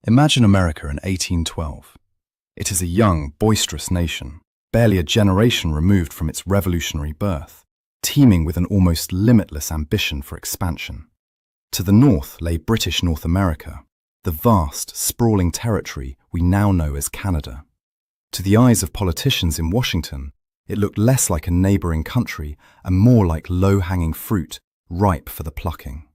Imagine America in 1812. It is a young, boisterous nation, barely a generation removed from its revolutionary birth, teeming with an almost limitless ambition for expansion. To the north lay British North America, the vast, sprawling territory we now know as Canada. To the eyes of politicians in Washington, it looked less like a neighboring country and more like low-hanging fruit, ripe for the plucking.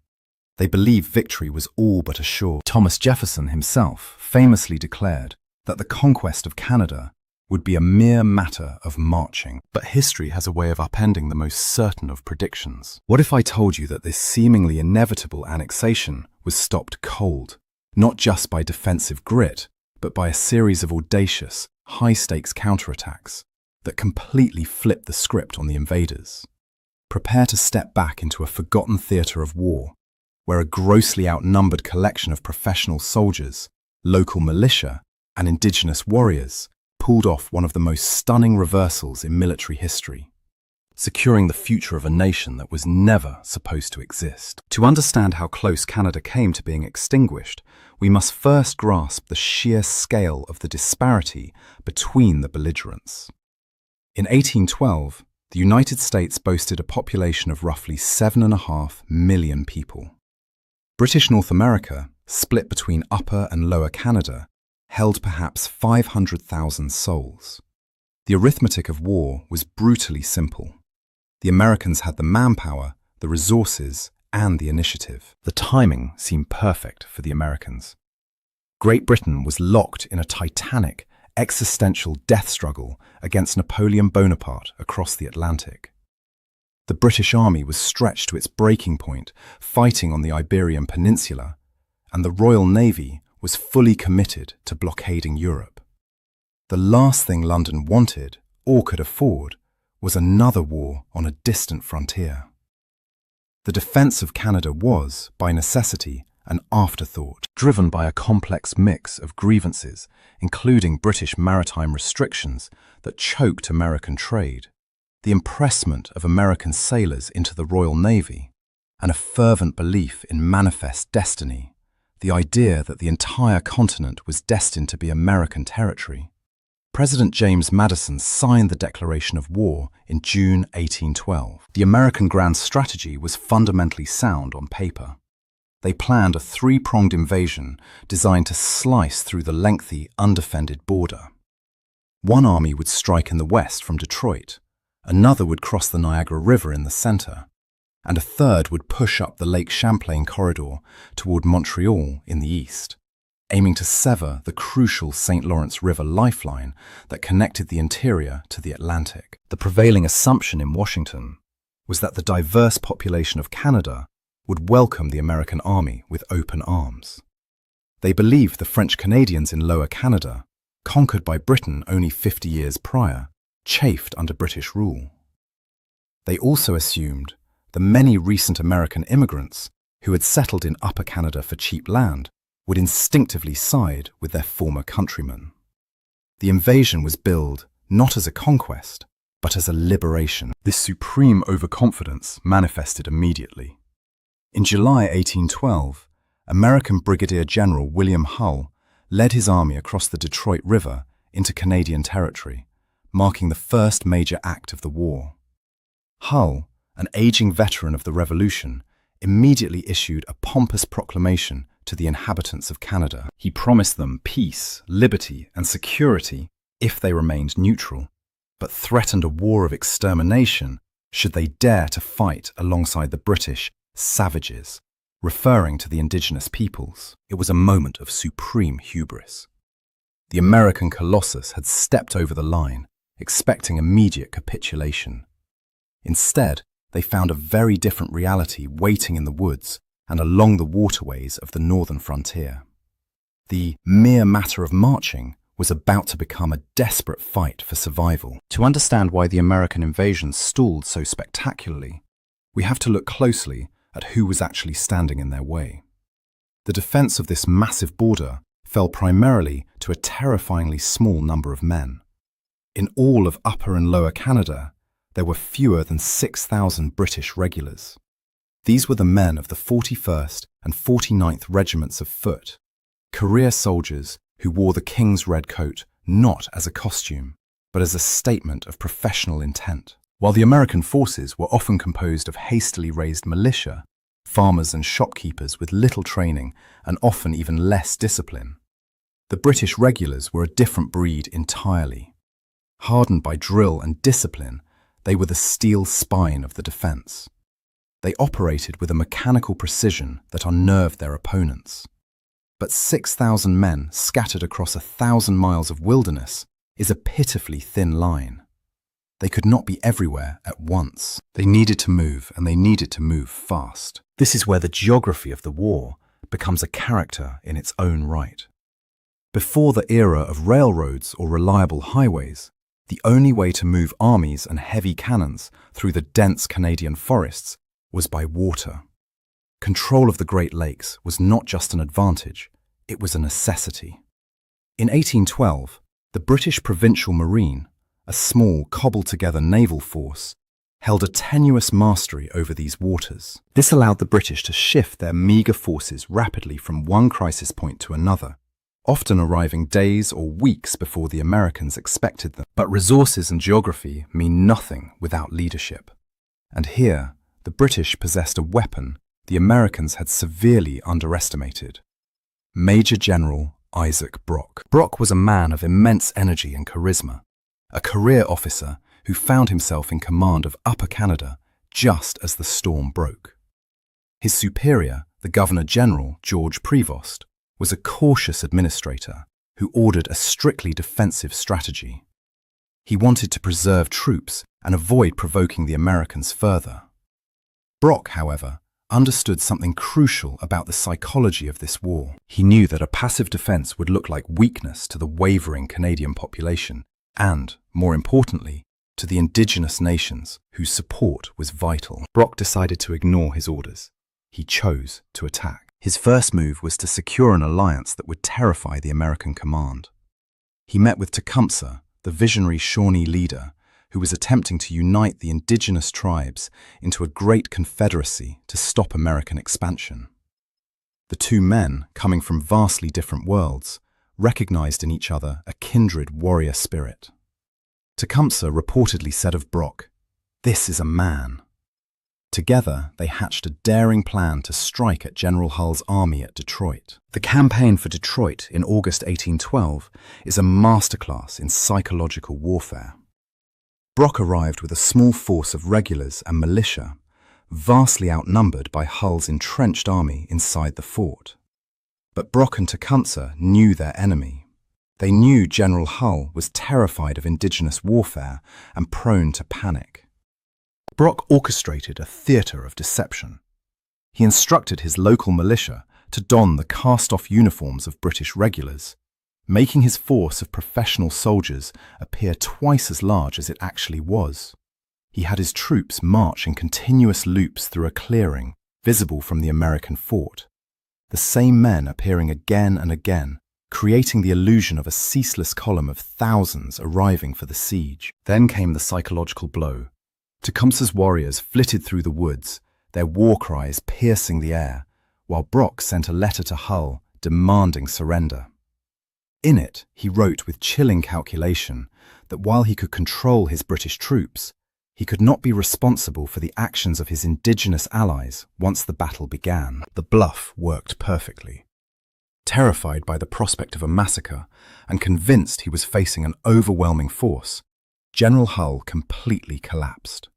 They believed victory was all but assured. Thomas Jefferson himself famously declared that the conquest of Canada would be a mere matter of marching. But history has a way of upending the most certain of predictions. What if I told you that this seemingly inevitable annexation was stopped cold, not just by defensive grit, but by a series of audacious, high-stakes counterattacks that completely flipped the script on the invaders? Prepare to step back into a forgotten theatre of war, where a grossly outnumbered collection of professional soldiers, local militia, and indigenous warriors pulled off one of the most stunning reversals in military history, securing the future of a nation that was never supposed to exist. To understand how close Canada came to being extinguished, we must first grasp the sheer scale of the disparity between the belligerents. In 1812, the United States boasted a population of roughly 7.5 million people. British North America, split between Upper and Lower Canada, held perhaps 500,000 souls. The arithmetic of war was brutally simple. The Americans had the manpower, the resources, and the initiative. The timing seemed perfect for the Americans. Great Britain was locked in a titanic, existential death struggle against Napoleon Bonaparte across the Atlantic. The British Army was stretched to its breaking point, fighting on the Iberian Peninsula, and the Royal Navy was fully committed to blockading Europe. The last thing London wanted, or could afford, was another war on a distant frontier. The defence of Canada was, by necessity, an afterthought, driven by a complex mix of grievances, including British maritime restrictions that choked American trade, the impressment of American sailors into the Royal Navy, and a fervent belief in manifest destiny, the idea that the entire continent was destined to be American territory. President James Madison signed the declaration of war in June 1812. The American grand strategy was fundamentally sound on paper. They planned a three-pronged invasion designed to slice through the lengthy, undefended border. One army would strike in the west from Detroit, another would cross the Niagara River in the center, and a third would push up the Lake Champlain corridor toward Montreal in the east, aiming to sever the crucial St. Lawrence River lifeline that connected the interior to the Atlantic. The prevailing assumption in Washington was that the diverse population of Canada would welcome the American army with open arms. They believed the French Canadians in Lower Canada, conquered by Britain only 50 years prior, chafed under British rule. They also assumed the many recent American immigrants who had settled in Upper Canada for cheap land would instinctively side with their former countrymen. The invasion was billed not as a conquest, but as a liberation. This supreme overconfidence manifested immediately. In July 1812, American Brigadier General William Hull led his army across the Detroit River into Canadian territory, marking the first major act of the war. Hull, an aging veteran of the Revolution, immediately issued a pompous proclamation to the inhabitants of Canada. He promised them peace, liberty, and security if they remained neutral, but threatened a war of extermination should they dare to fight alongside the British savages, referring to the indigenous peoples. It was a moment of supreme hubris. The American Colossus had stepped over the line, expecting immediate capitulation. Instead, they found a very different reality waiting in the woods and along the waterways of the northern frontier. The mere matter of marching was about to become a desperate fight for survival. To understand why the American invasion stalled so spectacularly, we have to look closely at who was actually standing in their way. The defense of this massive border fell primarily to a terrifyingly small number of men. In all of Upper and Lower Canada, there were fewer than 6,000 British regulars. These were the men of the 41st and 49th Regiments of Foot, Career soldiers who wore the king's red coat not as a costume, but as a statement of professional intent. While the American forces were often composed of hastily raised militia, farmers and shopkeepers with little training and often even less discipline, the British regulars were a different breed entirely. Hardened by drill and discipline, they were the steel spine of the defence. They operated with a mechanical precision that unnerved their opponents. But 6,000 men scattered across 1,000 miles of wilderness is a pitifully thin line. They could not be everywhere at once. They needed to move, and they needed to move fast. This is where the geography of the war becomes a character in its own right. Before the era of railroads or reliable highways, the only way to move armies and heavy cannons through the dense Canadian forests was by water. Control of the Great Lakes was not just an advantage, it was a necessity. In 1812, the British Provincial Marine, a small, cobbled-together naval force, held a tenuous mastery over these waters. This allowed the British to shift their meagre forces rapidly from one crisis point to another, often arriving days or weeks before the Americans expected them. But resources and geography mean nothing without leadership. And here, the British possessed a weapon the Americans had severely underestimated: Major General Isaac Brock. Brock was a man of immense energy and charisma, a career officer who found himself in command of Upper Canada just as the storm broke. His superior, the Governor-General George Prevost, was a cautious administrator who ordered a strictly defensive strategy. He wanted to preserve troops and avoid provoking the Americans further. Brock, however, understood something crucial about the psychology of this war. He knew that a passive defense would look like weakness to the wavering Canadian population and, more importantly, to the indigenous nations whose support was vital. Brock decided to ignore his orders. He chose to attack. His first move was to secure an alliance that would terrify the American command. He met with Tecumseh, the visionary Shawnee leader, who was attempting to unite the indigenous tribes into a great confederacy to stop American expansion. The two men, coming from vastly different worlds, recognized in each other a kindred warrior spirit. Tecumseh reportedly said of Brock, "This is a man." Together, they hatched a daring plan to strike at General Hull's army at Detroit. The campaign for Detroit in August 1812 is a masterclass in psychological warfare. Brock arrived with a small force of regulars and militia, vastly outnumbered by Hull's entrenched army inside the fort. But Brock and Tecumseh knew their enemy. They knew General Hull was terrified of indigenous warfare and prone to panic. Brock orchestrated a theatre of deception. He instructed his local militia to don the cast-off uniforms of British regulars, making his force of professional soldiers appear twice as large as it actually was. He had his troops march in continuous loops through a clearing visible from the American fort, the same men appearing again and again, creating the illusion of a ceaseless column of thousands arriving for the siege. Then came the psychological blow. Tecumseh's warriors flitted through the woods, their war cries piercing the air, while Brock sent a letter to Hull demanding surrender. In it, he wrote with chilling calculation that while he could control his British troops, he could not be responsible for the actions of his indigenous allies once the battle began. The bluff worked perfectly. Terrified by the prospect of a massacre and convinced he was facing an overwhelming force, General Hull completely collapsed.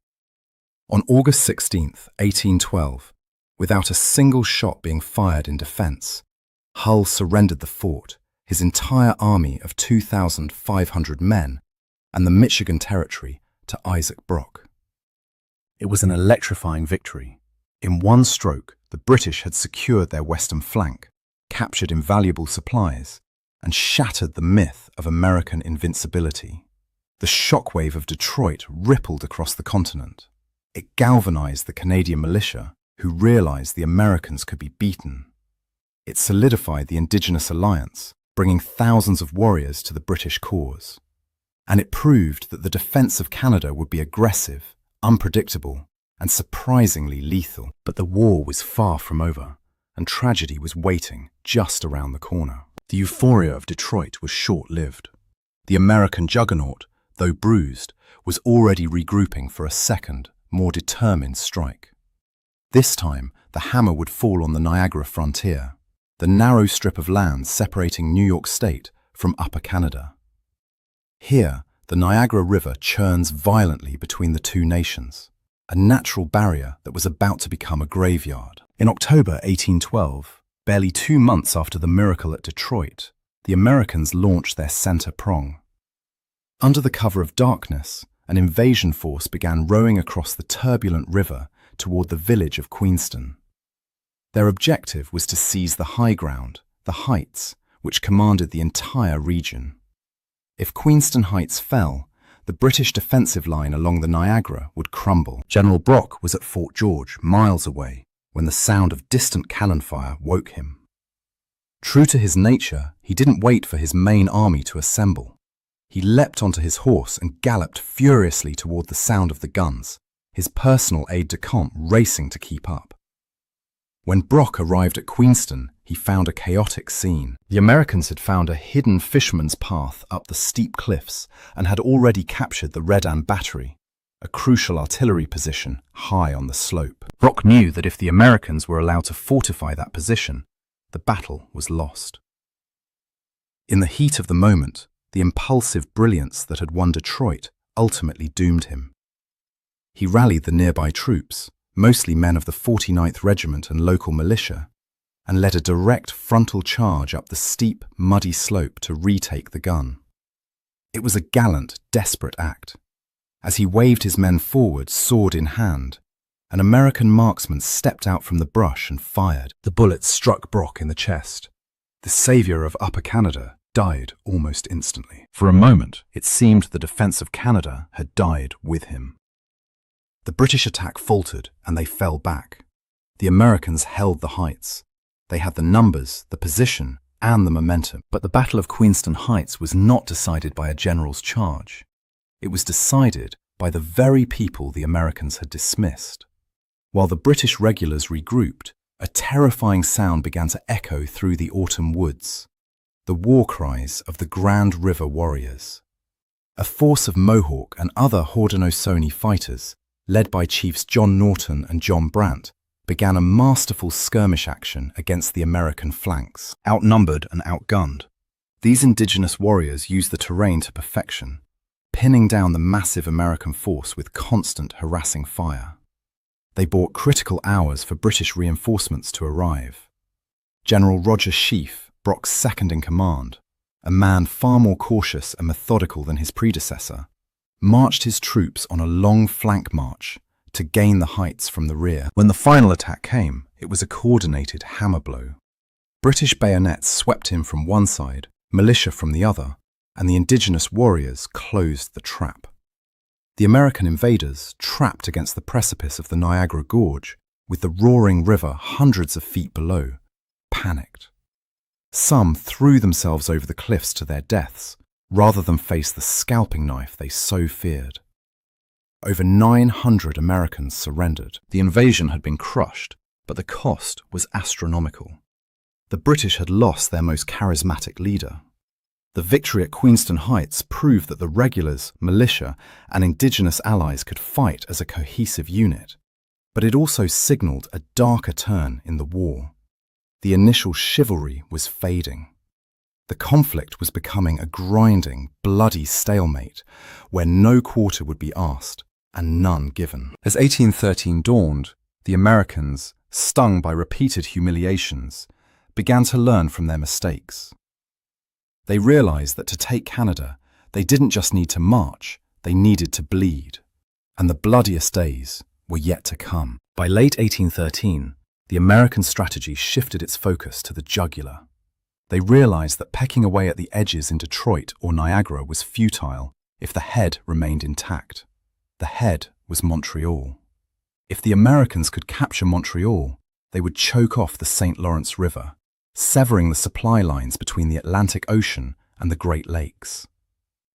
On August 16, 1812, without a single shot being fired in defense, Hull surrendered the fort, his entire army of 2,500 men, and the Michigan Territory to Isaac Brock. It was an electrifying victory. In one stroke, the British had secured their western flank, captured invaluable supplies, and shattered the myth of American invincibility. The shockwave of Detroit rippled across the continent. It galvanized the Canadian militia, who realized the Americans could be beaten. It solidified the indigenous alliance, bringing thousands of warriors to the British cause. And it proved that the defense of Canada would be aggressive, unpredictable, and surprisingly lethal. But the war was far from over, and tragedy was waiting just around the corner. The euphoria of Detroit was short-lived. The American juggernaut, though bruised, was already regrouping for a second, more determined strike. This time, the hammer would fall on the Niagara frontier, the narrow strip of land separating New York State from Upper Canada. Here, the Niagara River churns violently between the two nations, a natural barrier that was about to become a graveyard. In October 1812, barely 2 months after the miracle at Detroit, the Americans launched their center prong. Under the cover of darkness, an invasion force began rowing across the turbulent river toward the village of Queenston. Their objective was to seize the high ground, the heights, which commanded the entire region. If Queenston Heights fell, the British defensive line along the Niagara would crumble. General Brock was at Fort George, miles away, when the sound of distant cannon fire woke him. True to his nature, he didn't wait for his main army to assemble. He leapt onto his horse and galloped furiously toward the sound of the guns, his personal aide-de-camp racing to keep up. When Brock arrived at Queenston, he found a chaotic scene. The Americans had found a hidden fisherman's path up the steep cliffs and had already captured the Redan Battery, a crucial artillery position high on the slope. Brock knew that if the Americans were allowed to fortify that position, the battle was lost. In the heat of the moment, the impulsive brilliance that had won Detroit ultimately doomed him. He rallied the nearby troops, mostly men of the 49th Regiment and local militia, and led a direct frontal charge up the steep, muddy slope to retake the gun. It was a gallant, desperate act. As he waved his men forward, sword in hand, an American marksman stepped out from the brush and fired. The bullet struck Brock in the chest. The savior of Upper Canada died almost instantly. For a moment, it seemed the defense of Canada had died with him. The British attack faltered and they fell back. The Americans held the heights. They had the numbers, the position, and the momentum. But the Battle of Queenston Heights was not decided by a general's charge. It was decided by the very people the Americans had dismissed. While the British regulars regrouped, a terrifying sound began to echo through the autumn woods. The war cries of the Grand River warriors. A force of Mohawk and other Haudenosaunee fighters, led by Chiefs John Norton and John Brant, began a masterful skirmish action against the American flanks. Outnumbered and outgunned, these indigenous warriors used the terrain to perfection, pinning down the massive American force with constant harassing fire. They bought critical hours for British reinforcements to arrive. General Roger Sheaffe, Brock's second-in-command, a man far more cautious and methodical than his predecessor, marched his troops on a long flank march to gain the heights from the rear. When the final attack came, it was a coordinated hammer blow. British bayonets swept in from one side, militia from the other, and the indigenous warriors closed the trap. The American invaders, trapped against the precipice of the Niagara Gorge, with the roaring river hundreds of feet below, panicked. Some threw themselves over the cliffs to their deaths, rather than face the scalping knife they so feared. Over 900 Americans surrendered. The invasion had been crushed, but the cost was astronomical. The British had lost their most charismatic leader. The victory at Queenston Heights proved that the regulars, militia, and indigenous allies could fight as a cohesive unit, but it also signaled a darker turn in the war. The initial chivalry was fading. The conflict was becoming a grinding, bloody stalemate, where no quarter would be asked and none given. As 1813 dawned, the Americans, stung by repeated humiliations, began to learn from their mistakes. They realized that to take Canada, they didn't just need to march, they needed to bleed. And the bloodiest days were yet to come. By late 1813, the American strategy shifted its focus to the jugular. They realized that pecking away at the edges in Detroit or Niagara was futile if the head remained intact. The head was Montreal. If the Americans could capture Montreal, they would choke off the St. Lawrence River, severing the supply lines between the Atlantic Ocean and the Great Lakes.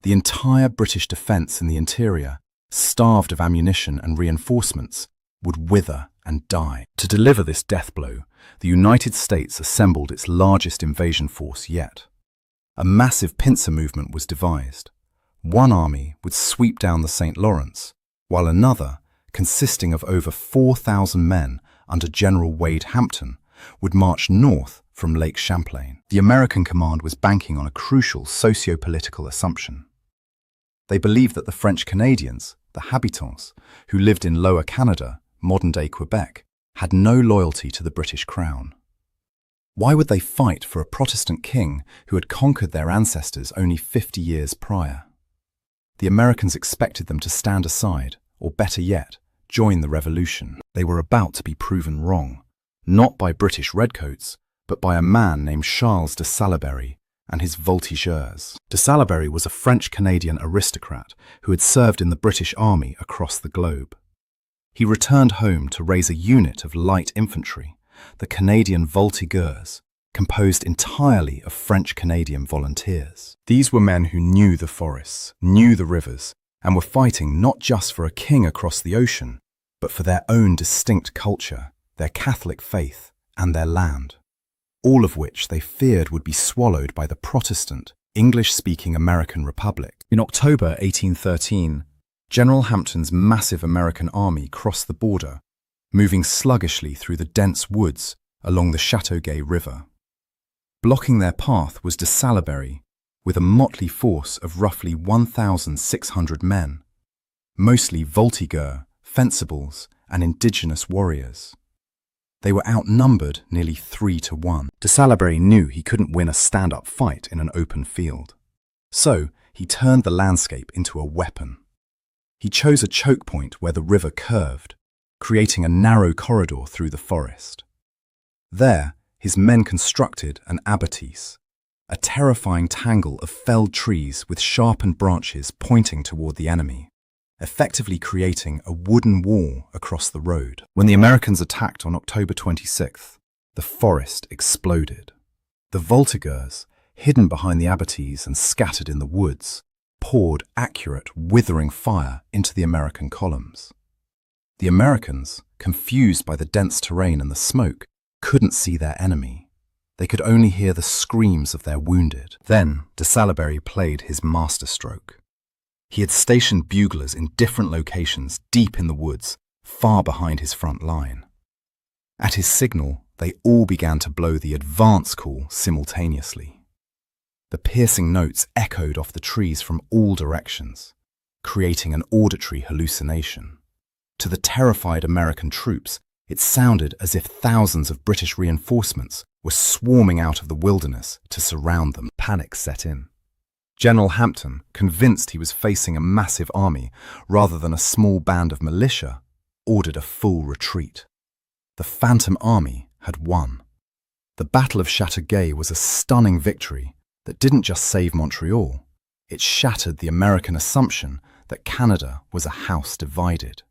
The entire British defense in the interior, starved of ammunition and reinforcements, would wither and die. To deliver this death blow, the United States assembled its largest invasion force yet. A massive pincer movement was devised. One army would sweep down the St. Lawrence, while another, consisting of over 4,000 men under General Wade Hampton, would march north from Lake Champlain. The American command was banking on a crucial socio-political assumption. They believed that the French Canadians, the habitants, who lived in Lower Canada, modern-day Quebec, had no loyalty to the British crown. Why would they fight for a Protestant king who had conquered their ancestors only 50 years prior? The Americans expected them to stand aside, or better yet, join the revolution. They were about to be proven wrong, not by British redcoats, but by a man named Charles de Salaberry and his voltigeurs. De Salaberry was a French-Canadian aristocrat who had served in the British Army across the globe. He returned home to raise a unit of light infantry, the Canadian voltigeurs, composed entirely of French-Canadian volunteers. These were men who knew the forests, knew the rivers, and were fighting not just for a king across the ocean, but for their own distinct culture, their Catholic faith, and their land, all of which they feared would be swallowed by the Protestant, English-speaking American Republic. In October 1813, General Hampton's massive American army crossed the border, moving sluggishly through the dense woods along the Chateauguay River. Blocking their path was de Salaberry, with a motley force of roughly 1,600 men, mostly voltigeurs, fencibles, and indigenous warriors. They were outnumbered nearly 3-1. De Salaberry knew he couldn't win a stand-up fight in an open field. So he turned the landscape into a weapon. He chose a choke point where the river curved, creating a narrow corridor through the forest. There, his men constructed an abattis, a terrifying tangle of felled trees with sharpened branches pointing toward the enemy, effectively creating a wooden wall across the road. When the Americans attacked on October 26th, the forest exploded. The voltigeurs, hidden behind the abattis and scattered in the woods, poured accurate, withering fire into the American columns. The Americans, confused by the dense terrain and the smoke, couldn't see their enemy. They could only hear the screams of their wounded. Then de Salaberry played his masterstroke. He had stationed buglers in different locations deep in the woods, far behind his front line. At his signal, they all began to blow the advance call simultaneously. The piercing notes echoed off the trees from all directions, creating an auditory hallucination. To the terrified American troops, it sounded as if thousands of British reinforcements were swarming out of the wilderness to surround them. Panic set in. General Hampton, convinced he was facing a massive army rather than a small band of militia, ordered a full retreat. The Phantom Army had won. The Battle of Chateauguay was a stunning victory that didn't just save Montreal, it shattered the American assumption that Canada was a house divided.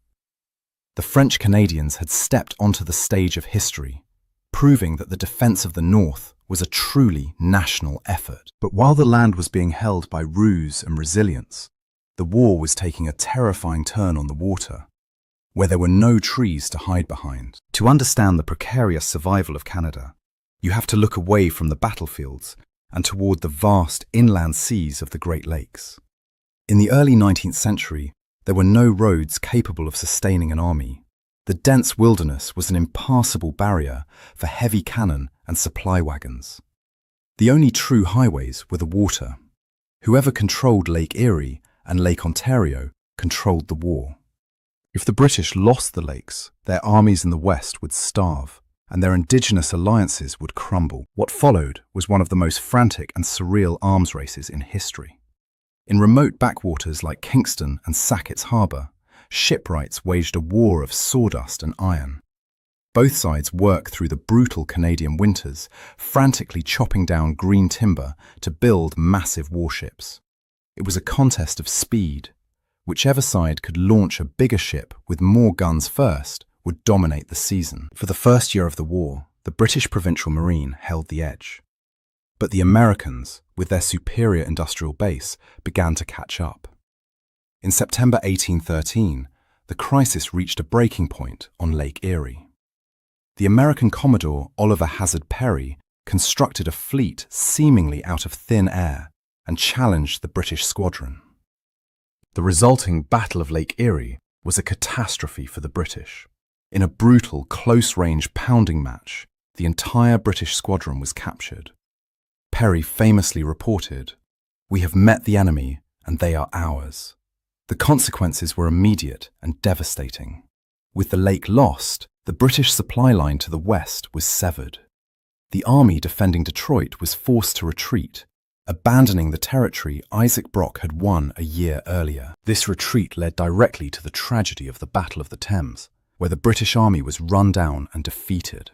The French Canadians had stepped onto the stage of history, proving that the defense of the North was a truly national effort. But while the land was being held by ruse and resilience, the war was taking a terrifying turn on the water, where there were no trees to hide behind. To understand the precarious survival of Canada, you have to look away from the battlefields and toward the vast inland seas of the Great Lakes. In the early 19th century, there were no roads capable of sustaining an army. The dense wilderness was an impassable barrier for heavy cannon and supply wagons. The only true highways were the water. Whoever controlled Lake Erie and Lake Ontario controlled the war. If the British lost the lakes, their armies in the west would starve, and their indigenous alliances would crumble. What followed was one of the most frantic and surreal arms races in history. In remote backwaters like Kingston and Sackett's Harbour, shipwrights waged a war of sawdust and iron. Both sides worked through the brutal Canadian winters, frantically chopping down green timber to build massive warships. It was a contest of speed. Whichever side could launch a bigger ship with more guns first would dominate the season. For the first year of the war, the British Provincial Marine held the edge. But the Americans, with their superior industrial base, began to catch up. In September 1813, the crisis reached a breaking point on Lake Erie. The American Commodore Oliver Hazard Perry constructed a fleet seemingly out of thin air and challenged the British squadron. The resulting Battle of Lake Erie was a catastrophe for the British. In a brutal, close-range pounding match, the entire British squadron was captured. Perry famously reported, "We have met the enemy, and they are ours." The consequences were immediate and devastating. With the lake lost, the British supply line to the west was severed. The army defending Detroit was forced to retreat, abandoning the territory Isaac Brock had won a year earlier. This retreat led directly to the tragedy of the Battle of the Thames, where the British army was run down and defeated.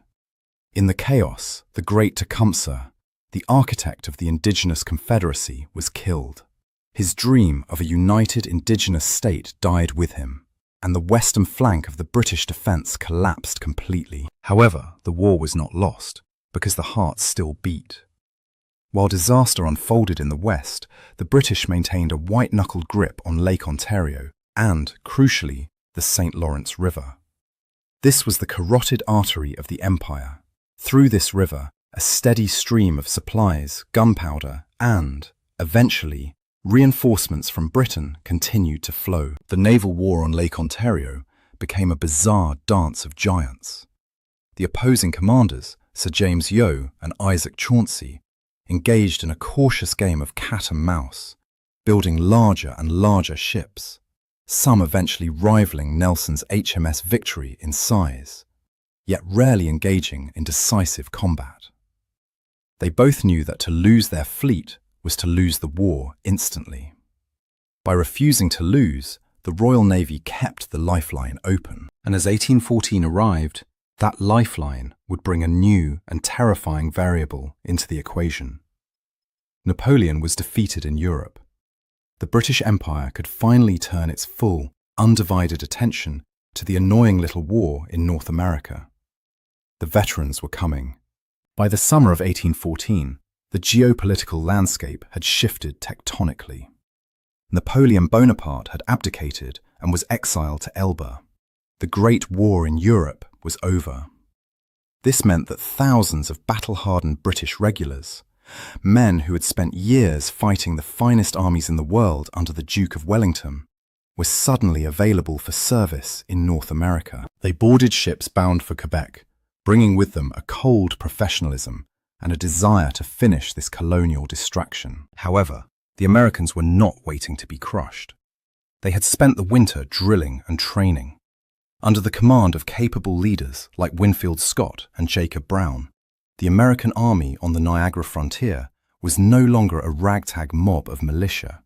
In the chaos, the great Tecumseh, the architect of the Indigenous Confederacy, was killed. His dream of a united indigenous state died with him, and the western flank of the British defence collapsed completely. However, the war was not lost, because the heart still beat. While disaster unfolded in the west, the British maintained a white-knuckled grip on Lake Ontario and, crucially, the St. Lawrence River. This was the carotid artery of the empire. Through this river, a steady stream of supplies, gunpowder, and, eventually, reinforcements from Britain continued to flow. The naval war on Lake Ontario became a bizarre dance of giants. The opposing commanders, Sir James Yeo and Isaac Chauncey, engaged in a cautious game of cat and mouse, building larger and larger ships, some eventually rivaling Nelson's HMS Victory in size, yet rarely engaging in decisive combat. They both knew that to lose their fleet was to lose the war instantly. By refusing to lose, the Royal Navy kept the lifeline open, and as 1814 arrived, that lifeline would bring a new and terrifying variable into the equation. Napoleon was defeated in Europe. The British Empire could finally turn its full, undivided attention to the annoying little war in North America. The veterans were coming. By the summer of 1814, the geopolitical landscape had shifted tectonically. Napoleon Bonaparte had abdicated and was exiled to Elba. The Great War in Europe was over. This meant that thousands of battle-hardened British regulars, men who had spent years fighting the finest armies in the world under the Duke of Wellington, were suddenly available for service in North America. They boarded ships bound for Quebec, bringing with them a cold professionalism and a desire to finish this colonial distraction. However, the Americans were not waiting to be crushed. They had spent the winter drilling and training. Under the command of capable leaders like Winfield Scott and Jacob Brown, the American army on the Niagara frontier was no longer a ragtag mob of militia.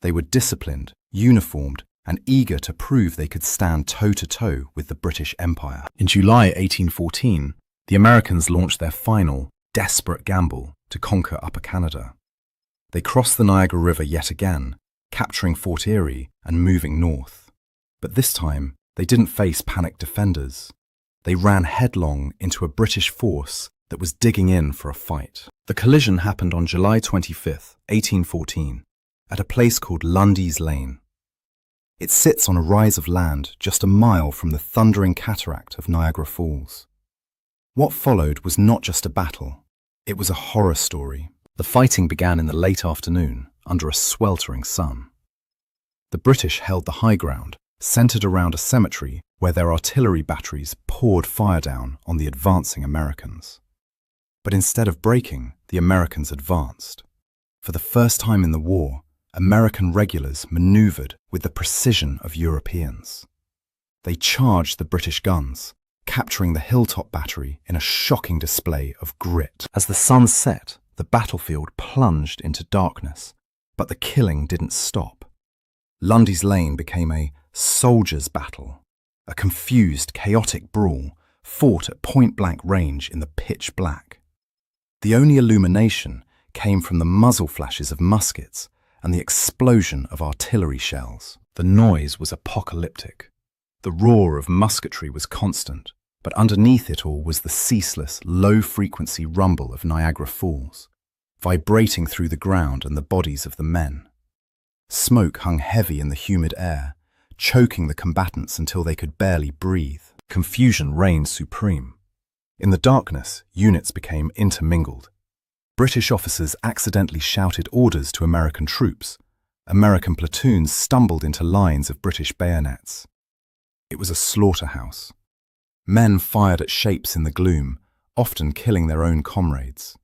They were disciplined, uniformed, and eager to prove they could stand toe-to-toe with the British Empire. In July 1814, the Americans launched their final, desperate gamble to conquer Upper Canada. They crossed the Niagara River yet again, capturing Fort Erie and moving north. But this time, they didn't face panicked defenders. They ran headlong into a British force that was digging in for a fight. The collision happened on July 25, 1814, at a place called Lundy's Lane. It sits on a rise of land just a mile from the thundering cataract of Niagara Falls. What followed was not just a battle, it was a horror story. The fighting began in the late afternoon, under a sweltering sun. The British held the high ground, centered around a cemetery where their artillery batteries poured fire down on the advancing Americans. But instead of breaking, the Americans advanced. For the first time in the war, American regulars maneuvered with the precision of Europeans. They charged the British guns, capturing the Hilltop Battery in a shocking display of grit. As the sun set, the battlefield plunged into darkness, but the killing didn't stop. Lundy's Lane became a soldier's battle, a confused, chaotic brawl fought at point-blank range in the pitch black. The only illumination came from the muzzle flashes of muskets and the explosion of artillery shells. The noise was apocalyptic. The roar of musketry was constant, but underneath it all was the ceaseless, low-frequency rumble of Niagara Falls, vibrating through the ground and the bodies of the men. Smoke hung heavy in the humid air, choking the combatants until they could barely breathe. Confusion reigned supreme. In the darkness, units became intermingled. British officers accidentally shouted orders to American troops. American platoons stumbled into lines of British bayonets. It was a slaughterhouse. Men fired at shapes in the gloom, often killing their own comrades.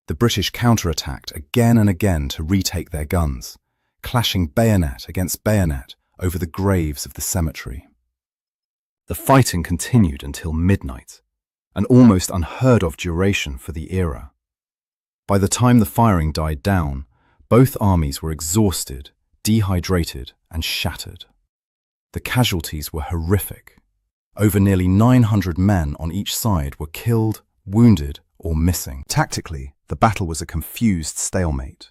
The British counterattacked again and again to retake their guns, clashing bayonet against bayonet over the graves of the cemetery. The fighting continued until midnight, an almost unheard-of duration for the era. By the time the firing died down, both armies were exhausted, dehydrated, and shattered. The casualties were horrific. Over nearly 900 men on each side were killed, wounded, or missing. Tactically, the battle was a confused stalemate.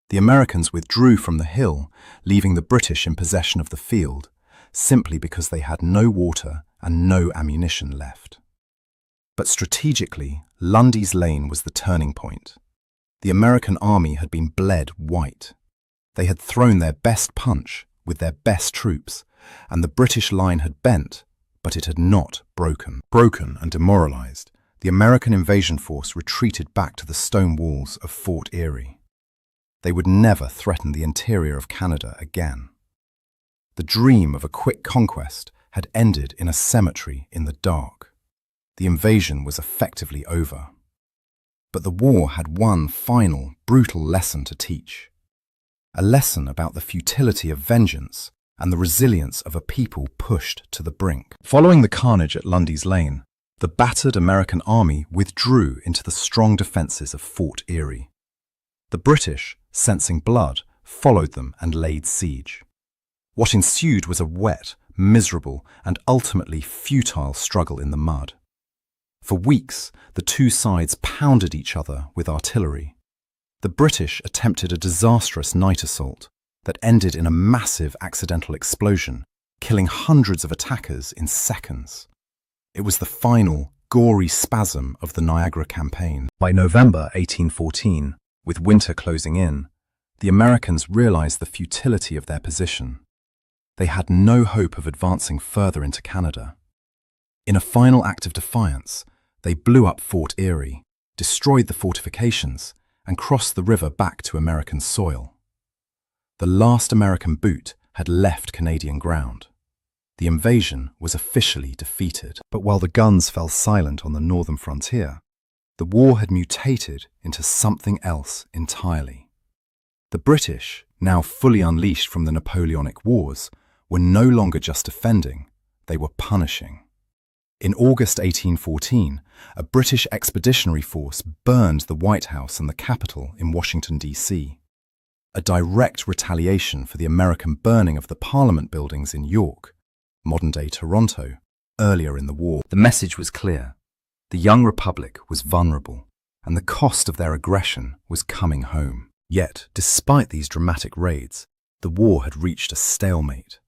The Americans withdrew from the hill, leaving the British in possession of the field, simply because they had no water and no ammunition left. But strategically, Lundy's Lane was the turning point. The American army had been bled white. They had thrown their best punch with their best troops, and the British line had bent, but it had not broken. Broken and demoralized, the American invasion force retreated back to the stone walls of Fort Erie. They would never threaten the interior of Canada again. The dream of a quick conquest had ended in a cemetery in the dark. The invasion was effectively over. But the war had one final, brutal lesson to teach. A lesson about the futility of vengeance and the resilience of a people pushed to the brink. Following the carnage at Lundy's Lane, the battered American army withdrew into the strong defences of Fort Erie. The British, sensing blood, followed them and laid siege. What ensued was a wet, miserable, and ultimately futile struggle in the mud. For weeks, the two sides pounded each other with artillery. The British attempted a disastrous night assault that ended in a massive accidental explosion, killing hundreds of attackers in seconds. It was the final, gory spasm of the Niagara Campaign. By November 1814, with winter closing in, the Americans realized the futility of their position. They had no hope of advancing further into Canada. In a final act of defiance, they blew up Fort Erie, destroyed the fortifications, and crossed the river back to American soil. The last American boot had left Canadian ground. The invasion was officially defeated. But while the guns fell silent on the northern frontier, the war had mutated into something else entirely. The British, now fully unleashed from the Napoleonic Wars, were no longer just defending, they were punishing. In August 1814, a British expeditionary force burned the White House and the Capitol in Washington, D.C., a direct retaliation for the American burning of the Parliament buildings in York, modern-day Toronto, earlier in the war. The message was clear. The young republic was vulnerable, and the cost of their aggression was coming home. Yet, despite these dramatic raids, the war had reached a stalemate.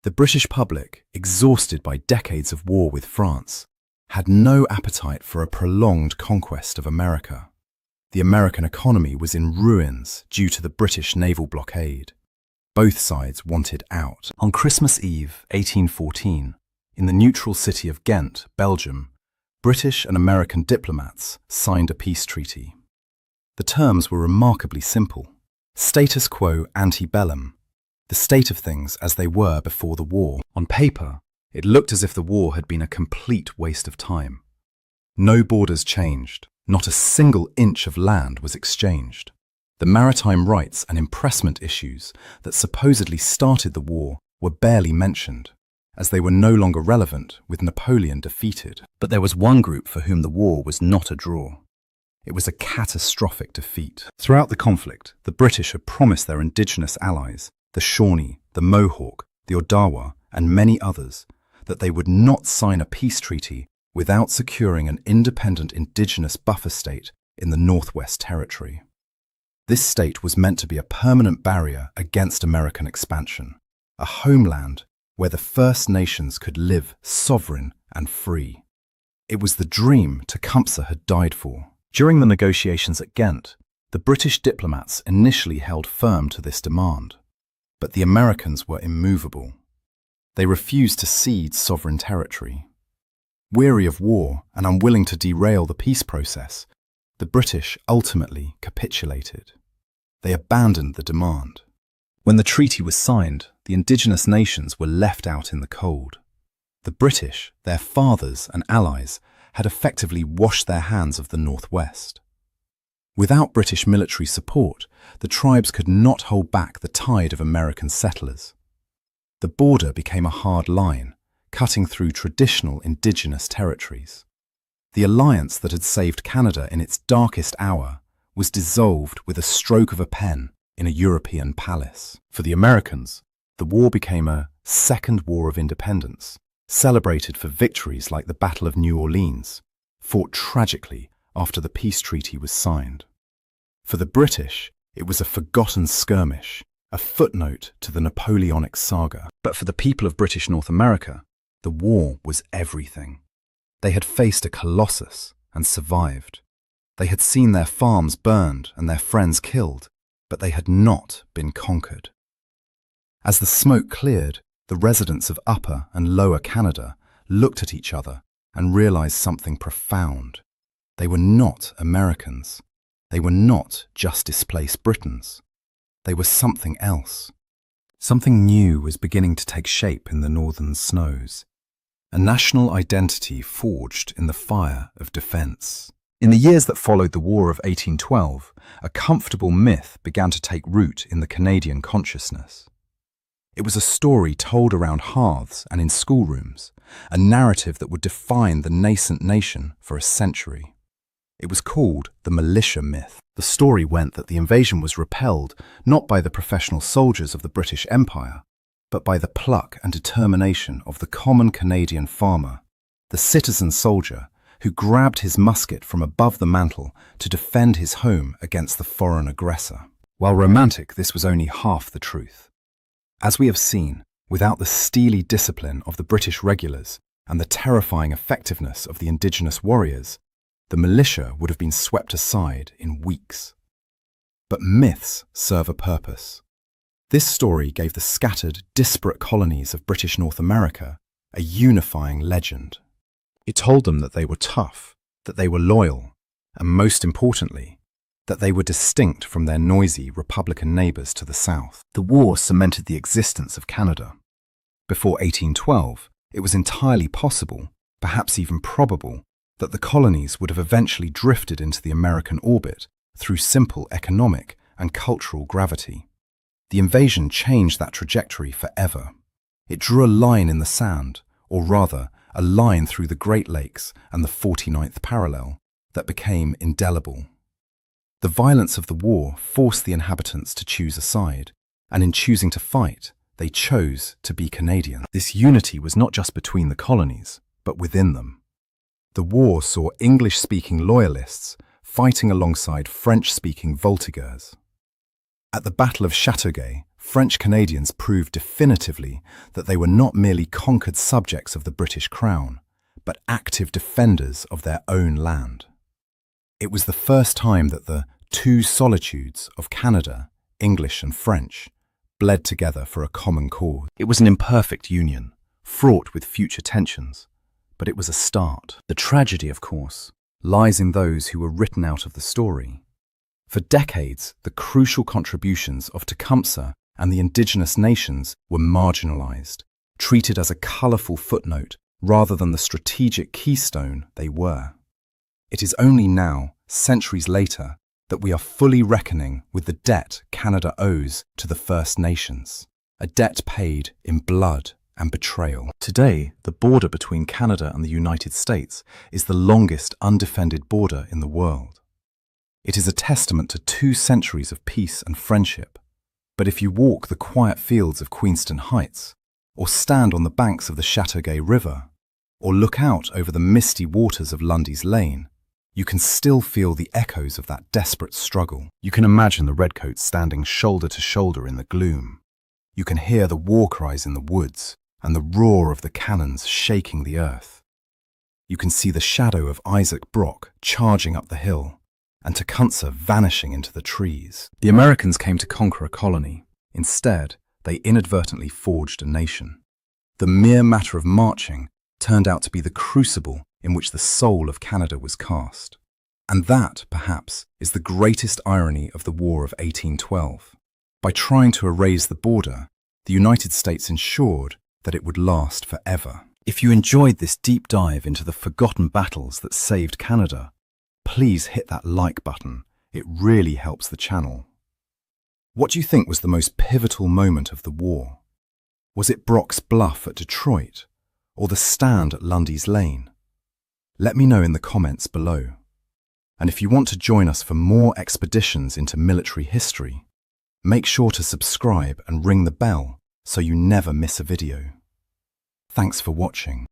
The British public, exhausted by decades of war with France, had no appetite for a prolonged conquest of America. The American economy was in ruins due to the British naval blockade. Both sides wanted out. On Christmas Eve, 1814, in the neutral city of Ghent, Belgium, British and American diplomats signed a peace treaty. The terms were remarkably simple. Status quo ante bellum, the state of things as they were before the war. On paper, it looked as if the war had been a complete waste of time. No borders changed, not a single inch of land was exchanged. The maritime rights and impressment issues that supposedly started the war were barely mentioned, as they were no longer relevant with Napoleon defeated. But there was one group for whom the war was not a draw. It was a catastrophic defeat. Throughout the conflict, the British had promised their indigenous allies, the Shawnee, the Mohawk, the Odawa, and many others, that they would not sign a peace treaty without securing an independent indigenous buffer state in the Northwest Territory. This state was meant to be a permanent barrier against American expansion, a homeland where the First Nations could live sovereign and free. It was the dream Tecumseh had died for. During the negotiations at Ghent, the British diplomats initially held firm to this demand. But the Americans were immovable. They refused to cede sovereign territory. Weary of war and unwilling to derail the peace process, the British ultimately capitulated. They abandoned the demand. When the treaty was signed, the indigenous nations were left out in the cold. The British, their fathers and allies, had effectively washed their hands of the Northwest. Without British military support, the tribes could not hold back the tide of American settlers. The border became a hard line, cutting through traditional indigenous territories. The alliance that had saved Canada in its darkest hour was dissolved with a stroke of a pen in a European palace. For the Americans, the war became a second war of independence, celebrated for victories like the Battle of New Orleans, fought tragically after the peace treaty was signed. For the British, it was a forgotten skirmish, a footnote to the Napoleonic saga. But for the people of British North America, the war was everything. They had faced a colossus and survived. They had seen their farms burned and their friends killed, but they had not been conquered. As the smoke cleared, the residents of Upper and Lower Canada looked at each other and realized something profound. They were not Americans. They were not just displaced Britons. They were something else. Something new was beginning to take shape in the northern snows. A national identity forged in the fire of defence. In the years that followed the War of 1812, a comfortable myth began to take root in the Canadian consciousness. It was a story told around hearths and in schoolrooms, a narrative that would define the nascent nation for a century. It was called the militia myth. The story went that the invasion was repelled not by the professional soldiers of the British Empire, but by the pluck and determination of the common Canadian farmer, the citizen soldier who grabbed his musket from above the mantle to defend his home against the foreign aggressor. While romantic, this was only half the truth. As we have seen, without the steely discipline of the British regulars and the terrifying effectiveness of the indigenous warriors, the militia would have been swept aside in weeks. But myths serve a purpose. This story gave the scattered, disparate colonies of British North America a unifying legend. It told them that they were tough, that they were loyal, and most importantly, that they were distinct from their noisy Republican neighbours to the south. The war cemented the existence of Canada. Before 1812, it was entirely possible, perhaps even probable, that the colonies would have eventually drifted into the American orbit through simple economic and cultural gravity. The invasion changed that trajectory forever. It drew a line in the sand, or rather, a line through the Great Lakes and the 49th parallel that became indelible. The violence of the war forced the inhabitants to choose a side, and in choosing to fight, they chose to be Canadian. This unity was not just between the colonies, but within them. The war saw English-speaking loyalists fighting alongside French-speaking voltigeurs. At the Battle of Châteauguay, French Canadians proved definitively that they were not merely conquered subjects of the British Crown, but active defenders of their own land. It was the first time that the two solitudes of Canada, English and French, bled together for a common cause. It was an imperfect union, fraught with future tensions, but it was a start. The tragedy, of course, lies in those who were written out of the story. For decades, the crucial contributions of Tecumseh and the indigenous nations were marginalized, treated as a colorful footnote rather than the strategic keystone they were. It is only now, centuries later, that we are fully reckoning with the debt Canada owes to the First Nations, a debt paid in blood and betrayal. Today, the border between Canada and the United States is the longest undefended border in the world. It is a testament to 2 centuries of peace and friendship. But if you walk the quiet fields of Queenston Heights, or stand on the banks of the Châteauguay River, or look out over the misty waters of Lundy's Lane, you can still feel the echoes of that desperate struggle. You can imagine the redcoats standing shoulder to shoulder in the gloom. You can hear the war cries in the woods and the roar of the cannons shaking the earth. You can see the shadow of Isaac Brock charging up the hill, and Tecumseh vanishing into the trees. The Americans came to conquer a colony. Instead, they inadvertently forged a nation. The mere matter of marching turned out to be the crucible in which the soul of Canada was cast. And that, perhaps, is the greatest irony of the War of 1812. By trying to erase the border, the United States ensured that it would last forever. If you enjoyed this deep dive into the forgotten battles that saved Canada, please hit that like button. It really helps the channel. What do you think was the most pivotal moment of the war? Was it Brock's bluff at Detroit, or the stand at Lundy's Lane? Let me know in the comments below. And if you want to join us for more expeditions into military history, make sure to subscribe and ring the bell so you never miss a video. Thanks for watching.